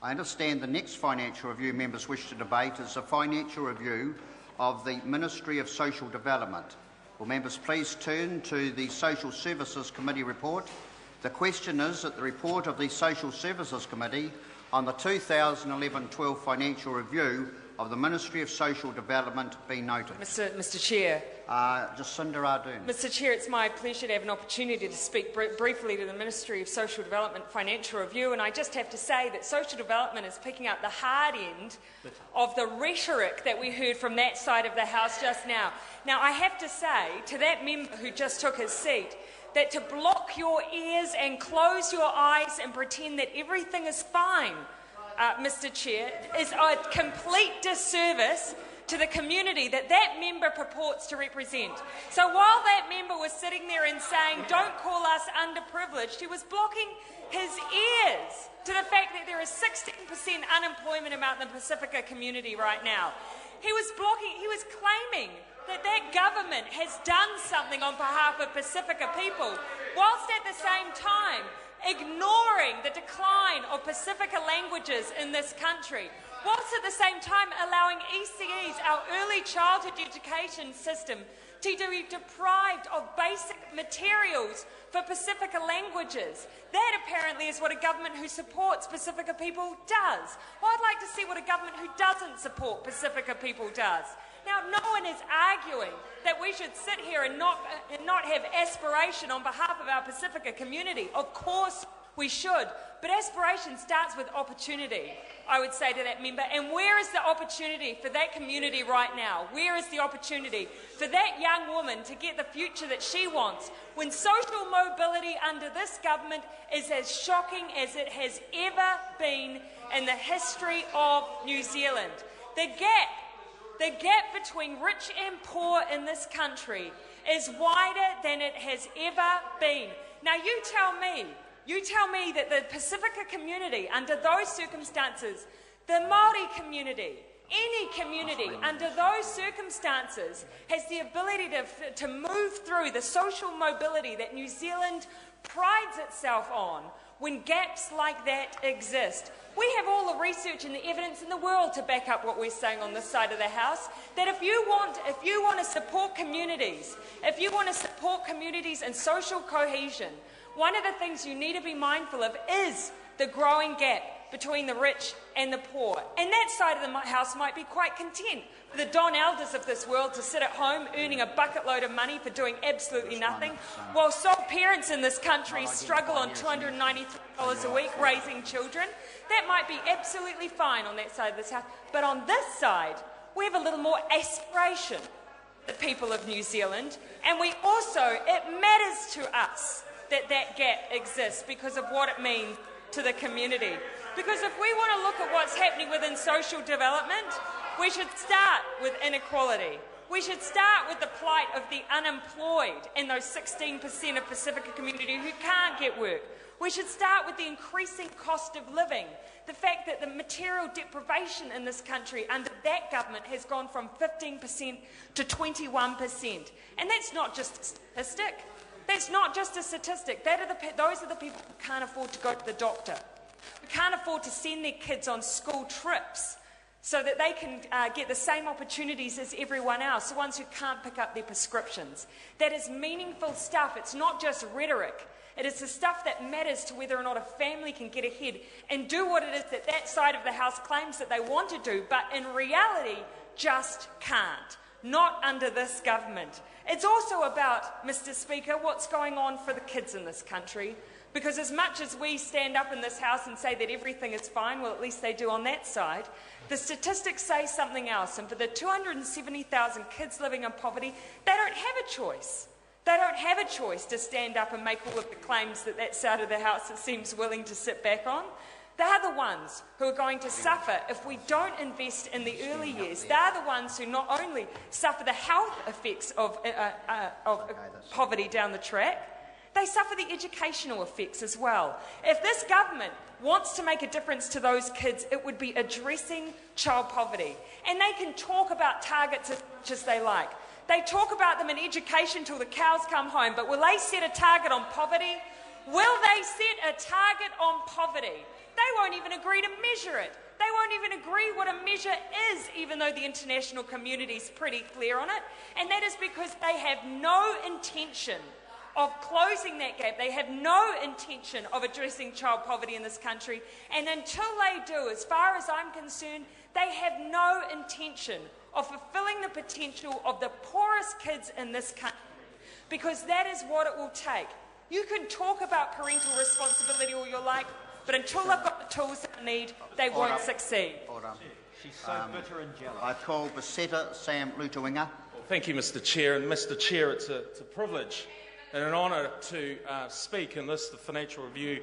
I understand the next financial review members wish to debate is the financial review of the Ministry of Social Development. Will members please turn to the Social Services Committee report? The question is that the report of the Social Services Committee on the 2011-12 financial review of the Ministry of Social Development be noted. Mr Chair. Jacinda Ardern. Mr Chair, it's my pleasure to have an opportunity to speak briefly to the Ministry of Social Development financial review, and I just have to say that social development is picking up the hard end of the rhetoric that we heard from that side of the House just now. Now, I have to say to that member who just took his seat that to block your ears and close your eyes and pretend that everything is fine, Mr Chair, is a complete disservice to the community that that member purports to represent. So while that member was sitting there and saying, "Don't call us underprivileged," he was blocking his ears to the fact that there is 16% unemployment among the Pacifica community right now. He was claiming that that government has done something on behalf of Pacifica people, whilst at the same time ignoring the decline of Pacifica languages in this country, whilst at the same time allowing ECEs, our early childhood education system, to be deprived of basic materials for Pacifica languages. That apparently is what a government who supports Pacifica people does. Well, I'd like to see what a government who doesn't support Pacifica people does. Now, no one is arguing that we should sit here and not have aspiration on behalf of our Pacifica community. Of course we should, but aspiration starts with opportunity, I would say to that member. And where is the opportunity for that community right now? Where is the opportunity for that young woman to get the future that she wants when social mobility under this government is as shocking as it has ever been in the history of New Zealand? The gap between rich and poor in this country is wider than it has ever been. Now, you tell me that the Pacifica community, under those circumstances, the Māori community, any community under those circumstances, has the ability to move through the social mobility that New Zealand prides itself on when gaps like that exist. We have all the research and the evidence in the world to back up what we're saying on this side of the House, that if you want to support communities, and social cohesion, one of the things you need to be mindful of is the growing gap between the rich and the poor. And that side of the House might be quite content for the Don Elders of this world to sit at home earning a bucket load of money for doing absolutely nothing, while sole parents in this country struggle on $293 a week raising children. That might be absolutely fine on that side of this House. But on this side, we have a little more aspiration, the people of New Zealand, and it matters to us that that gap exists because of what it means to the community. Because if we want to look at what's happening within social development, we should start with inequality. We should start with the plight of the unemployed and those 16% of Pacifica community who can't get work. We should start with the increasing cost of living, the fact that the material deprivation in this country under that government has gone from 15% to 21%. And that's not just a statistic. Those are the people who can't afford to go to the doctor, who can't afford to send their kids on school trips so that they can get the same opportunities as everyone else, the ones who can't pick up their prescriptions. That is meaningful stuff. It's not just rhetoric. It is the stuff that matters to whether or not a family can get ahead and do what it is that that side of the House claims that they want to do, but in reality just can't. Not under this government. It's also about, Mr. Speaker, what's going on for the kids in this country. Because as much as we stand up in this House and say that everything is fine, well, at least they do on that side, the statistics say something else. And for the 270,000 kids living in poverty, they don't have a choice. They don't have a choice to stand up and make all of the claims that that side of the House seems willing to sit back on. They're the ones who are going to suffer if we don't invest in the early years. They're the ones who not only suffer the health effects of poverty down the track, they suffer the educational effects as well. If this government wants to make a difference to those kids, it would be addressing child poverty. And they can talk about targets as much as they like. They talk about them in education till the cows come home, but will they set a target on poverty? Will they set a target on poverty? They won't even agree to measure it. They won't even agree what a measure is, even though the international community is pretty clear on it. And that is because they have no intention of closing that gap. They have no intention of addressing child poverty in this country. And until they do, as far as I'm concerned, they have no intention of fulfilling the potential of the poorest kids in this country, because that is what it will take. You can talk about parental responsibility all you like, but until they've got the tools they need, they won't succeed. Order. She's so bitter and jealous. I call Besetha Sam Lutuinga. Thank you, Mr Chair. And Mr Chair, it's a privilege and an honour to speak in this, the Financial Review